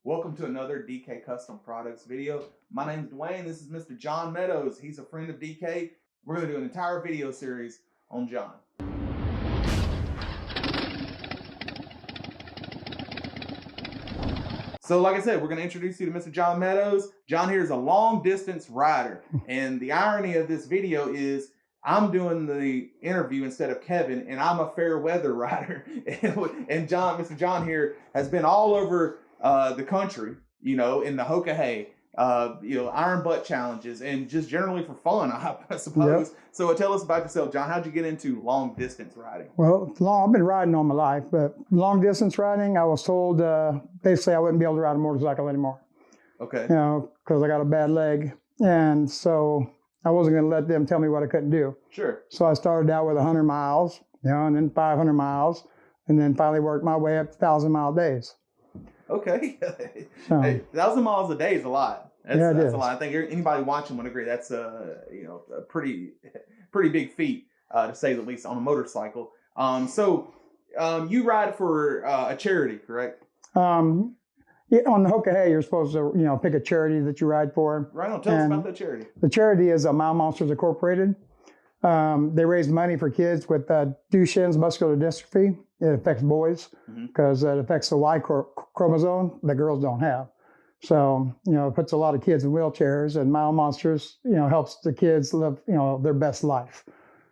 Welcome to another DK Custom Products video. My name is Dwayne. This is Mr. John Meadows. He's a friend of DK. We're going to do an entire video series on John. So like I said, we're going to introduce you to Mr. John Meadows. John here is a long distance rider. And the irony of this video is I'm doing the interview instead of Kevin, and I'm a fair weather rider. And Mr. John here has been all over the country, in the Hoka hay, iron butt challenges, and just generally for fun, I suppose. Yep. So tell us about yourself, John. How'd you get into long distance riding? Well, I've been riding all my life, but long distance riding, I was told basically I wouldn't be able to ride a motorcycle anymore. Okay. Because I got a bad leg, and so I wasn't going to let them tell me what I couldn't do. Sure. So I started out with 100 miles, and then 500 miles, and then finally worked my way up to 1,000-mile days. Okay. So, hey, 1,000 miles a day is a lot. That's a lot. I think anybody watching would agree. That's a pretty big feat, to say the least, on a motorcycle. So you ride for a charity, correct? Yeah, on the Hoka hay, you're supposed to, pick a charity that you ride for. Right on. Tell us about that charity. The charity is Mile Monsters Incorporated. They raise money for kids with Duchenne's muscular dystrophy. It affects boys because it affects the Y chromosome that girls don't have. So, it puts a lot of kids in wheelchairs, and Mile Monsters, helps the kids live, their best life.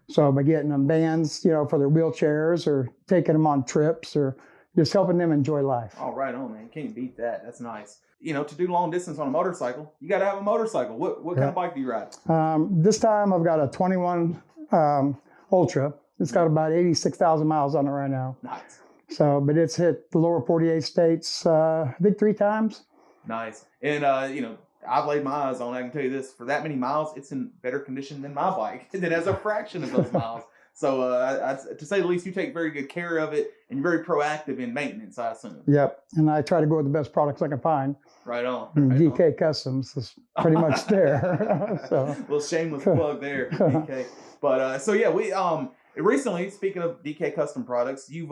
So by getting them bands, for their wheelchairs, or taking them on trips, or just helping them enjoy life. Oh, right on, man. Can't beat that. That's nice. To do long distance on a motorcycle, you got to have a motorcycle. What kind of bike do you ride? This time I've got a 21 Ultra. It's got about 86,000 miles on it right now. Nice. So, but it's hit the lower 48 states, I think 3 times. Nice. And, I've laid my eyes on it. I can tell you this, for that many miles, it's in better condition than my bike. That has a fraction of those miles. So, to say the least, you take very good care of it, and you're very proactive in maintenance, I assume. Yep. And I try to go with the best products I can find. Right on. And DK Customs is pretty much there. So. A little shameless plug there, DK. But, we recently, speaking of DK Custom Products, you've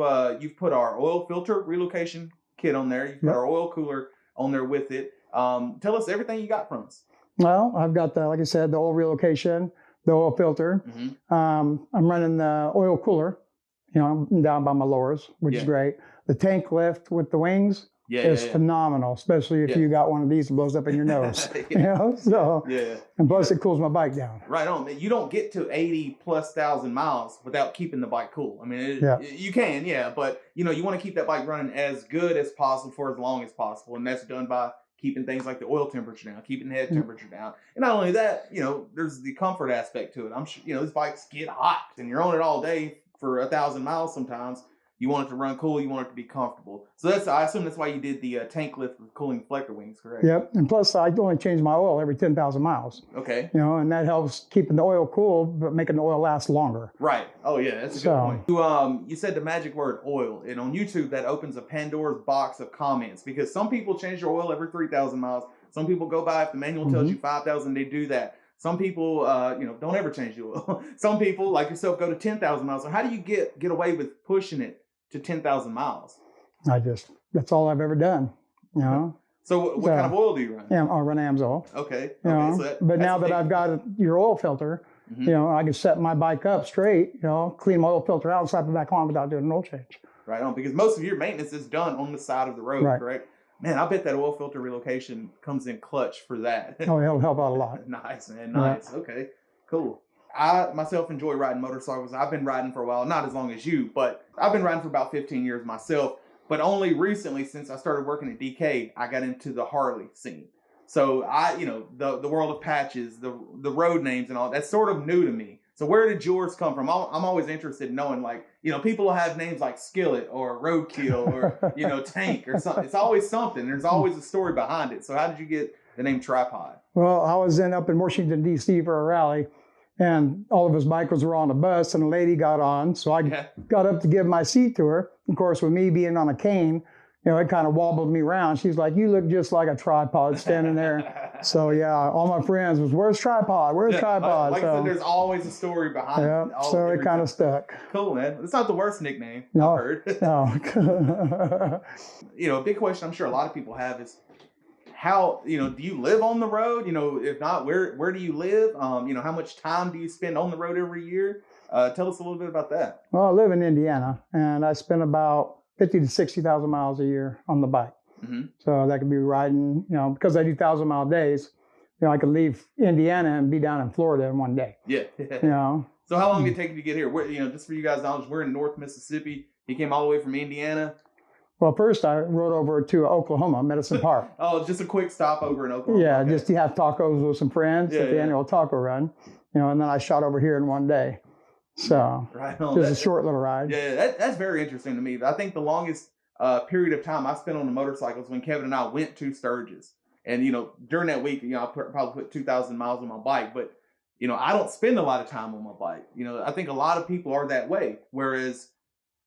put our oil filter relocation kit on there. You've put our oil cooler on there with it. Tell us everything you got from us. Well, I've got like I said, the oil relocation, the oil filter. I'm running the oil cooler, I'm down by my lowers, which is great. The tank lift with the wings is phenomenal, especially if you got one of these that blows up in your nose. And plus it cools my bike down. Right on. You don't get to 80,000+ miles without keeping the bike cool. I mean, you can, but you want to keep that bike running as good as possible for as long as possible, and that's done by keeping things like the oil temperature down, keeping the head temperature down. And not only that, there's the comfort aspect to it. I'm sure, these bikes get hot, and you're on it all day for 1,000 miles sometimes. You want it to run cool, you want it to be comfortable. So I assume that's why you did the tank lift with cooling deflector wings, correct? Yep. And plus, I only change my oil every 10,000 miles. Okay. And that helps keeping the oil cool, but making the oil last longer. Right. Oh, yeah, that's a good point. You said the magic word oil, and on YouTube, that opens a Pandora's box of comments, because some people change their oil every 3,000 miles. Some people go by, if the manual tells you 5,000, they do that. Some people, don't ever change the oil. Some people, like yourself, go to 10,000 miles. So how do you get away with pushing it to 10,000 miles? That's all I've ever done, So what kind of oil do you run? Yeah, I run Amsoil. Okay. But now that I've got your oil filter, I can set my bike up straight, clean my oil filter out and slap it back on without doing an oil change. Right on, because most of your maintenance is done on the side of the road, correct? Man, I bet that oil filter relocation comes in clutch for that. Oh, it'll help out a lot. Nice, man. Nice. Yeah. Okay, cool. I myself enjoy riding motorcycles. I've been riding for a while, not as long as you, but I've been riding for about 15 years myself. But only recently, since I started working at DK, I got into the Harley scene. So the world of patches, the road names and all, that's sort of new to me. So where did yours come from? I'm always interested in knowing, people will have names like Skillet or Roadkill or, Tank or something. It's always something. There's always a story behind it. So how did you get the name Tripod? Well, I was up in Washington, D.C. for a rally, and all of us bikers were on a bus, and a lady got on. So I got up to give my seat to her. Of course, with me being on a cane, it kind of wobbled me around. She's like, "You look just like a tripod standing there." So all my friends was, "Where's Tripod? Where's Tripod?" Like I said, there's always a story behind it. So it kind of stuck. Cool, man. It's not the worst nickname I've heard. No. A big question I'm sure a lot of people have is, how, do you live on the road? If not, where do you live? How much time do you spend on the road every year? Tell us a little bit about that. Well, I live in Indiana, and I spend about 50 to 60,000 miles a year on the bike. Mm-hmm. So that could be riding, because I do 1,000-mile days, I could leave Indiana and be down in Florida in one day. Yeah. So how long did it take you to get here? Just for you guys' knowledge, we're in North Mississippi. You came all the way from Indiana. Well, first I rode over to Oklahoma, Medicine Park. Oh, just a quick stop over in Oklahoma. Yeah, okay. just to have tacos with some friends at the annual taco run, and then I shot over here in one day. So right on. Just a short little ride. Yeah, that's very interesting to me. I think the longest period of time I spent on a motorcycle is when Kevin and I went to Sturgis. And, during that week, I probably put 2,000 miles on my bike. But, I don't spend a lot of time on my bike. I think a lot of people are that way. Whereas,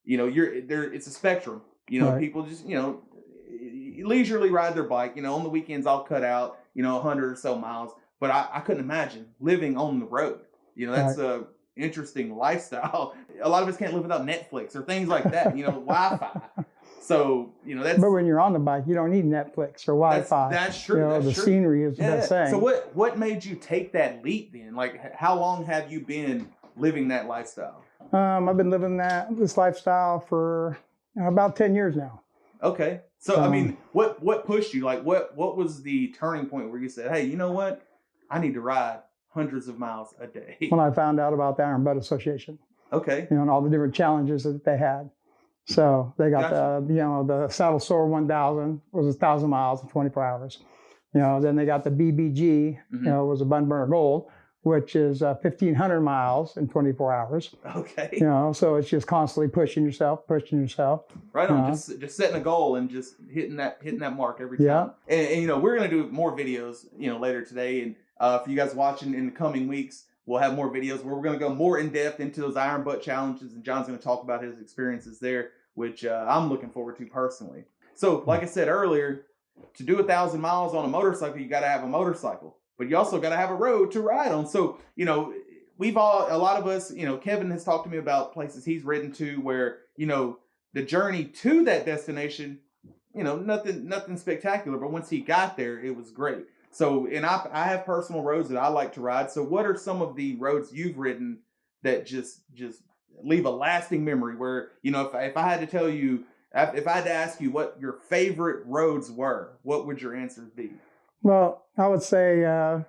you're there. It's a spectrum. Right. People just, leisurely ride their bike. On the weekends I'll cut out, 100 or so miles. But I couldn't imagine living on the road. That's a interesting lifestyle. A lot of us can't live without Netflix or things like that. Wi-Fi. So, that's... But when you're on the bike, you don't need Netflix or Wi-Fi. That's true. The scenery is the best thing. So what made you take that leap then? Like, how long have you been living that lifestyle? I've been living this lifestyle for about 10 years now. Okay. So, I mean, what pushed you? Like, what was the turning point where you said, hey, you know what? I need to ride hundreds of miles a day. When I found out about the Iron Butt Association. Okay. And all the different challenges that they had. So they got the Saddle Sore 1000 was 1,000 miles in 24 hours. Then they got the BBG, was a Bun Burner Gold, which is 1,500 miles in 24 hours. Okay. So it's just constantly pushing yourself. Right on. Just setting a goal and just hitting that mark every time. Yeah. And we're gonna do more videos, later today. And for you guys watching in the coming weeks, we'll have more videos where we're going to go more in depth into those Iron Butt challenges, and John's going to talk about his experiences there, which I'm looking forward to personally. So, like I said earlier, to do 1,000 miles on a motorcycle, you got to have a motorcycle, but you also got to have a road to ride on. So, a lot of us, Kevin has talked to me about places he's ridden to where, the journey to that destination, nothing spectacular, but once he got there, it was great. So, and I have personal roads that I like to ride. So what are some of the roads you've ridden that just leave a lasting memory where, if I had to tell you, if I had to ask you what your favorite roads were, what would your answers be? Well, I would say, of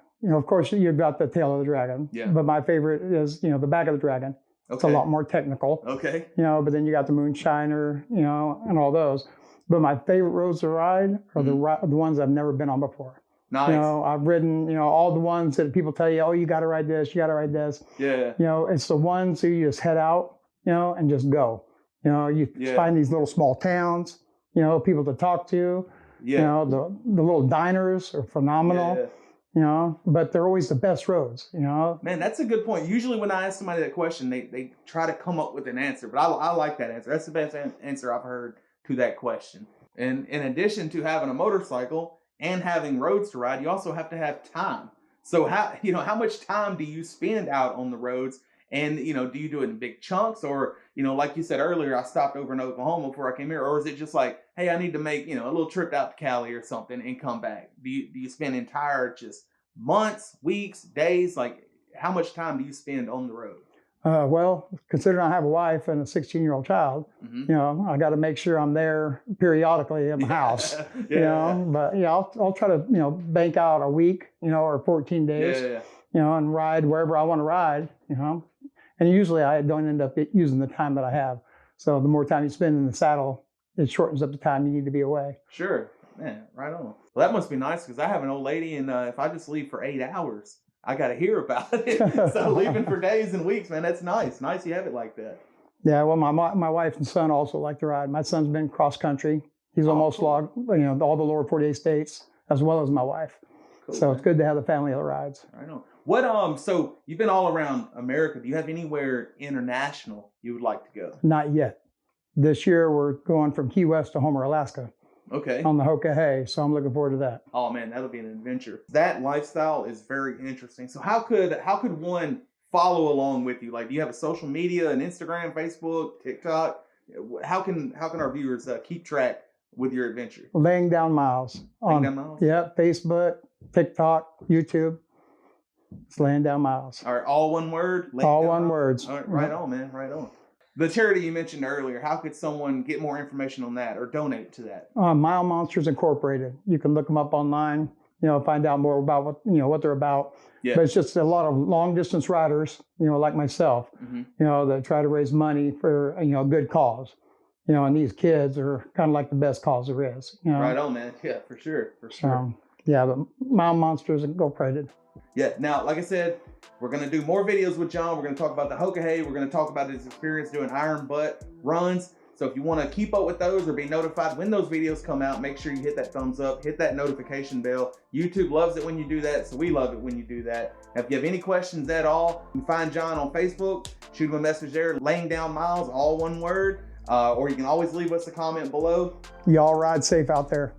course, you've got the tail of the dragon. Yeah. But my favorite is, the back of the dragon. Okay. It's a lot more technical. Okay. But then you got the Moonshiner, and all those. But my favorite roads to ride are the ones I've never been on before. Nice. I've ridden, all the ones that people tell you, oh, you got to ride this, you got to ride this. Yeah. It's the ones who you just head out, and just go. You find these little small towns, people to talk to. Yeah. The little diners are phenomenal. Yeah. But they're always the best roads, Man, that's a good point. Usually when I ask somebody that question, they try to come up with an answer. But I like that answer. That's the best answer I've heard to that question. And in addition to having a motorcycle and having roads to ride, you also have to have time. So how much time do you spend out on the roads? And, do you do it in big chunks or, like you said earlier, I stopped over in Oklahoma before I came here, or is it just like, hey, I need to make, a little trip out to Cali or something and come back? Do you spend entire just months, weeks, days? Like how much time do you spend on the road? Well, considering I have a wife and a 16-year-old child, I got to make sure I'm there periodically at my house, but I'll try to, bank out a week, or 14 days, and ride wherever I want to ride, and usually I don't end up using the time that I have. So the more time you spend in the saddle, it shortens up the time you need to be away. Sure. Man, right on. Well, that must be nice because I have an old lady and if I just leave for 8 hours, I got to hear about it. So leaving for days and weeks, man, that's nice. Nice you have it like that. Yeah, well, my wife and son also like to ride. My son's been cross country. He's almost logged, all the lower 48 states, as well as my wife. Cool, so man. It's good to have the family that rides. I know. What so you've been all around America. Do you have anywhere international you would like to go? Not yet. This year we're going from Key West to Homer, Alaska. Okay. On the Hoka hay, so I'm looking forward to that. Oh man, that'll be an adventure. That lifestyle is very interesting. So how could one follow along with you? Like, do you have a social media, an Instagram, Facebook, TikTok? How can our viewers keep track with your adventure? Laying Down Miles. Laying Down Miles? Yeah, Facebook, TikTok, YouTube. It's Laying Down Miles. All right, all one word? All one words. All right, right on, man, right on. The charity you mentioned earlier, how could someone get more information on that or donate to that? Mile Monsters Incorporated. You can look them up online, find out more about what they're about. Yeah. But it's just a lot of long distance riders, like myself, that try to raise money for, a good cause. And these kids are kind of like the best cause there is. Right on, man. Yeah, for sure. Yeah, but Mile Monsters Incorporated. Yeah. Now, like I said, we're going to do more videos with John. We're going to talk about the Hoka hay. We're going to talk about his experience doing iron butt runs. So if you want to keep up with those or be notified when those videos come out, make sure you hit that thumbs up, hit that notification bell. YouTube loves it when you do that, so we love it when you do that. Now, if you have any questions at all, you can find John on Facebook. Shoot him a message there, Laying Down Miles, all one word. Or you can always leave us a comment below. Y'all ride safe out there.